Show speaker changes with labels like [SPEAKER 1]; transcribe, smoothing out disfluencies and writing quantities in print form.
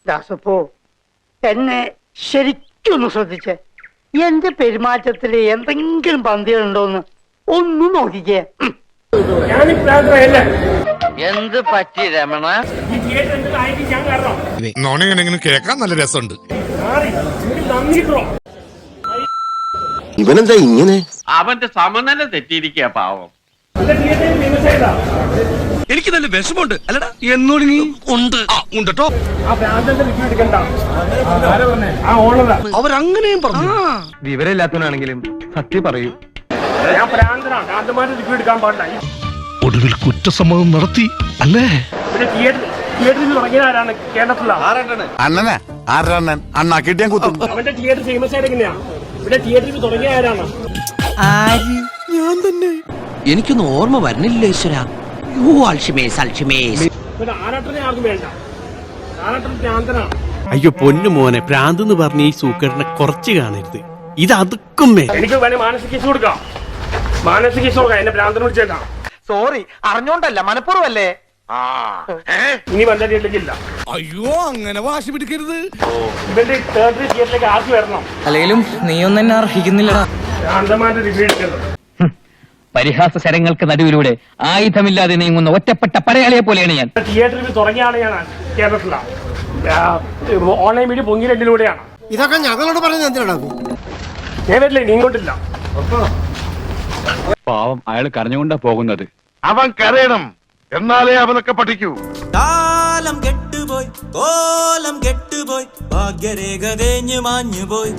[SPEAKER 1] ദാസപ്പോ എന്നെ ശരിക്കൊന്ന് ശ്രദ്ധിച്ചേ. എന്റെ പെരുമാറ്റത്തില് എന്തെങ്കിലും പന്തികളുണ്ടോന്ന് ഒന്നും നോക്കിക്കേ.
[SPEAKER 2] എന്ത് പറ്റി രമണ?
[SPEAKER 3] നോണെങ്ങനെ കേൾക്കാൻ നല്ല രസമുണ്ട്.
[SPEAKER 4] ഇവനെന്താ ഇങ്ങനെ?
[SPEAKER 5] അവന്റെ സമനില തെറ്റിയിരിക്കുക പാവം.
[SPEAKER 3] എനിക്ക് നല്ല വിഷമുണ്ട് അല്ലടാ. എന്നോട് നീ ഉണ്ട് ഉണ്ടോ? അവരങ്ങനെയും പറഞ്ഞു.
[SPEAKER 6] വിവരമില്ലാത്തവനാണെങ്കിലും സത്യം പറയൂ.
[SPEAKER 3] ഒടുവിൽ കുറ്റസമ്മതം നടത്തി അല്ലേ?
[SPEAKER 4] അണ്ണനാ ആരണ്ണൻ അണ്ണാ കിട്ടിയാൻ കുത്തും.
[SPEAKER 2] എനിക്കൊന്നും ഓർമ്മ വരുന്നില്ല ഈശ്വര.
[SPEAKER 7] അയ്യോ പൊന്നു മോനെ, പ്രാന്തെന്ന് പറഞ്ഞ ഈ സൂക്കേടിനെ കുറച്ച് കാണരുത്. ഇത് അതുക്കും
[SPEAKER 5] എനിക്ക് മാനസിക കേസ് കൊടുക്കാം. മാനസിക കേസ് കൊടുക്കാം. എന്നെ ഭ്രാന്തനെ വിളിച്ചേക്കാം.
[SPEAKER 6] സോറി, അറിഞ്ഞോണ്ടല്ല, മനഃപൂർവ്വല്ലേ.
[SPEAKER 5] ഇനി വന്നിട്ടില്ല.
[SPEAKER 3] അയ്യോ അങ്ങനെ വാശി പിടിക്കരുത്.
[SPEAKER 5] ഇവന്റെ തേർഡ് തിയേറ്ററിലേക്ക് ആക്കി വരണം.
[SPEAKER 6] അല്ലെങ്കിലും നീയൊന്നും എന്നെ അർഹിക്കുന്നില്ലടാ.
[SPEAKER 5] ഭ്രാന്തമായിട്ട് റിവ്യൂ എടുക്കുന്നത്.
[SPEAKER 8] പരിഹാസ ശരങ്ങൾക്ക് നടുവിലൂടെ ആയുധമില്ലാതെ നീങ്ങുന്ന ഒറ്റപ്പെട്ട പടയാളിയെ പോലെയാണ് ഞാൻ.
[SPEAKER 5] തിയേറ്ററിൽ തുടങ്ങിയാണ് ഞാൻ കേരളത്തിലാണ്. ഓൺലൈൻ മീഡിയ പൊങ്ങിയ എന്നിലൂടെയാണ്.
[SPEAKER 4] ഇതൊക്കെ ഞങ്ങളോട് പറഞ്ഞത് എന്തിനാ?
[SPEAKER 5] ഞാൻ വരില്ലേ, നീ ഇങ്ങോട്ടില്ല.
[SPEAKER 8] പാവം, അയാൾ കരഞ്ഞുകൊണ്ടാ പോകുന്നത്.
[SPEAKER 3] അവൻ കരയണം, എന്നാലേ അവനൊക്കെ പഠിക്കൂ.
[SPEAKER 9] കാലം കെട്ടുപോയി, കോലം കെട്ടുപോയി, ഭാഗ്യരേഖ തേഞ്ഞു മാഞ്ഞുപോയി.